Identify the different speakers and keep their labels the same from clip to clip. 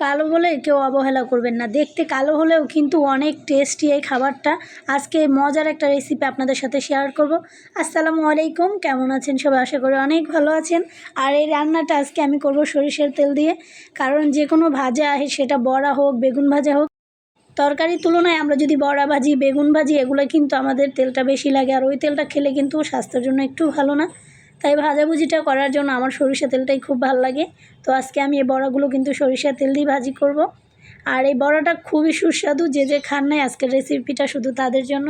Speaker 1: কালো বলে কেউ অবহেলা করবেন না, দেখতে কালো হলেও কিন্তু অনেক টেস্টি এই খাবারটা। আজকে মজার একটা রেসিপি আপনাদের সাথে শেয়ার করব। আসসালামু আলাইকুম, কেমন আছেন সবাই? আশা করি অনেক ভালো আছেন। আর এই রান্নাটা আজকে আমি করব সরিষার তেল দিয়ে, কারণ যে কোনো ভাজা সেটা বড়া হোক, বেগুন ভাজা হোক, তরকারির তুলনায় আমরা যদি বড়া ভাজি, বেগুন ভাজি, এগুলো কিন্তু আমাদের তেলটা বেশি লাগে, আর ওই তেলটা খেলে কিন্তু স্বাস্থ্যের জন্য একটু ভালো না। তাই ভাজাভুজিটা করার জন্য আমার সরিষা তেলটাই খুব ভালো লাগে। তো আজকে আমি এই বড়াগুলো কিন্তু সরিষার তেল দিয়ে ভাজি করব। আর এই বড়াটা খুবই সুস্বাদু, যে খান নাই আজকের রেসিপিটা শুধু তাদের জন্য।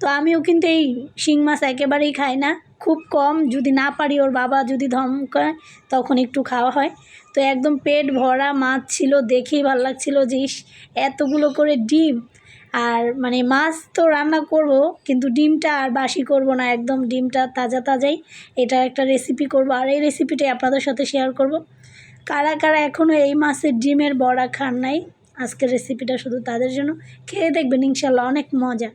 Speaker 1: তো আমিও কিন্তু এই শিং মাছ একেবারেই খাই না, খুব কম, যদি না পারি ওর বাবা যদি ধমকায় তখন একটু খাওয়া হয়। তো একদম পেট ভরা মাছ ছিল, দেখেই ভালো লাগছিল যে এতগুলো করে ডিম। আর মানে মাছ তো রান্না করব, কিন্তু ডিমটা আর বাসি করব না, একদম ডিমটা তাজা তাজাই এটা একটা রেসিপি করব। আর এই রেসিপিটাই আপনাদের সাথে শেয়ার করব। কারা কারা এখনও এই মাছের ডিমের বড়া খান নাই, আজকের রেসিপিটা শুধু তাদের জন্য। খেয়ে দেখবেন ইনশাল্লাহ অনেক মজা।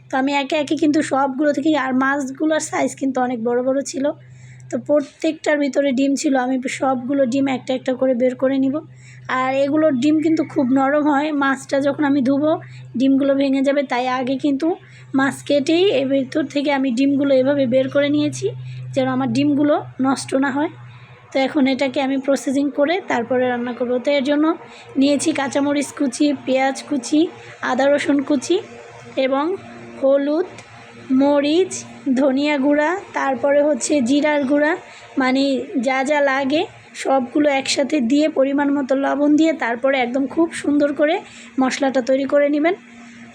Speaker 1: তো আমি একে একে কিন্তু সবগুলো থেকে, আর মাছগুলোর সাইজ কিন্তু অনেক বড় বড় ছিল, তো প্রত্যেকটার ভিতরে ডিম ছিল। আমি সবগুলো ডিম একটা একটা করে বের করে নিব। আর এগুলোর ডিম কিন্তু খুব নরম হয়, মাছটা যখন আমি ধুবো ডিমগুলো ভেঙে যাবে, তাই আগে কিন্তু মাছ কেটেই এর ভিতর থেকে আমি ডিমগুলো এভাবে বের করে নিয়েছি, যেন আমার ডিমগুলো নষ্ট না হয়। তো এখন এটাকে আমি প্রসেসিং করে তারপরে রান্না করব। তো এর জন্য নিয়েছি কাঁচামরিচ কুচি, পেঁয়াজ কুচি, আদা রসুন কুচি এবং হলুদ, মরিচ, ধনিয়া গুঁড়া, তারপরে হচ্ছে জিরার গুঁড়া, মানে যা যা লাগে সবগুলো একসাথে দিয়ে পরিমাণ মতো লবণ দিয়ে তারপরে একদম খুব সুন্দর করে মশলাটা তৈরি করে নেবেন।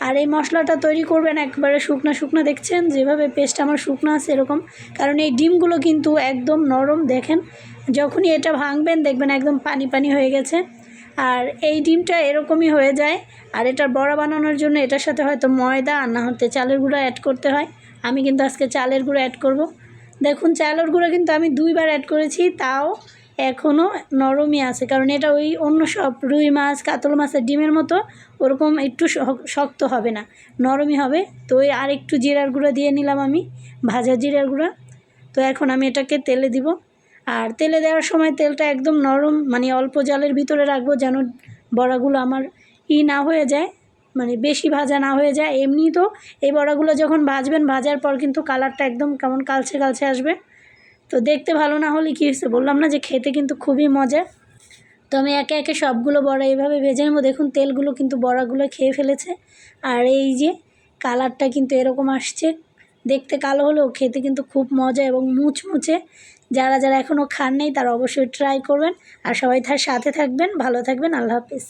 Speaker 1: আর এই মশলাটা তৈরি করবেন একবারে শুকনো শুকনো, দেখছেন যেভাবে পেস্ট আমার শুকনো আছে এরকম, কারণ এই ডিমগুলো কিন্তু একদম নরম। দেখেন যখনই এটা ভাঙবেন দেখবেন একদম পানি পানি হয়ে গেছে। আর এই ডিমটা এরকমই হয়ে যায়। আর এটার বড়া বানানোর জন্য এটার সাথে হয়তো ময়দা আর না হতে চালের গুঁড়া অ্যাড করতে হয়। আমি কিন্তু আজকে চালের গুঁড়ো অ্যাড করব। দেখুন চালের গুঁড়ো কিন্তু আমি 2বার অ্যাড করেছি, তাও এখনও নরমই আছে, কারণ এটা ওই অন্য সব রুই মাছ, কাতল মাছের ডিমের মতো ওরকম একটু শক্ত হবে না, নরমই হবে। তো ওই আর একটু জিরার গুঁড়ো দিয়ে নিলাম আমি, ভাজা জিরার গুঁড়ো। তো এখন আমি এটাকে তেলে দিব। আর তেলে দেওয়ার সময় তেলটা একদম নরম, মানে অল্প জালের ভিতরে রাখবো, যেন বড়াগুলো আমার না হয়ে যায়, মানে বেশি ভাজা না হয়ে যায়। এমনি তো এই বড়াগুলো যখন ভাজবেন, ভাজার পর কিন্তু কালারটা একদম কেমন কালচে কালচে আসবে। তো দেখতে ভালো না হলে কী হয়েছে, বললাম না যে খেতে কিন্তু খুবই মজা। তো আমি একে একে সবগুলো বড়া এইভাবে ভেজে নেবো। দেখুন তেলগুলো কিন্তু বড়াগুলো খেয়ে ফেলেছে। আর এই যে কালারটা কিন্তু এরকম আসছে, দেখতে কালো হলেও খেতে কিন্তু খুব মজা এবং মুচমুচে। যারা যারা এখনও খান নাই তারা অবশ্যই ট্রাই করবেন। আর সবাই সাথে থাকবেন, ভালো থাকবেন, আল্লাহ হাফিজ।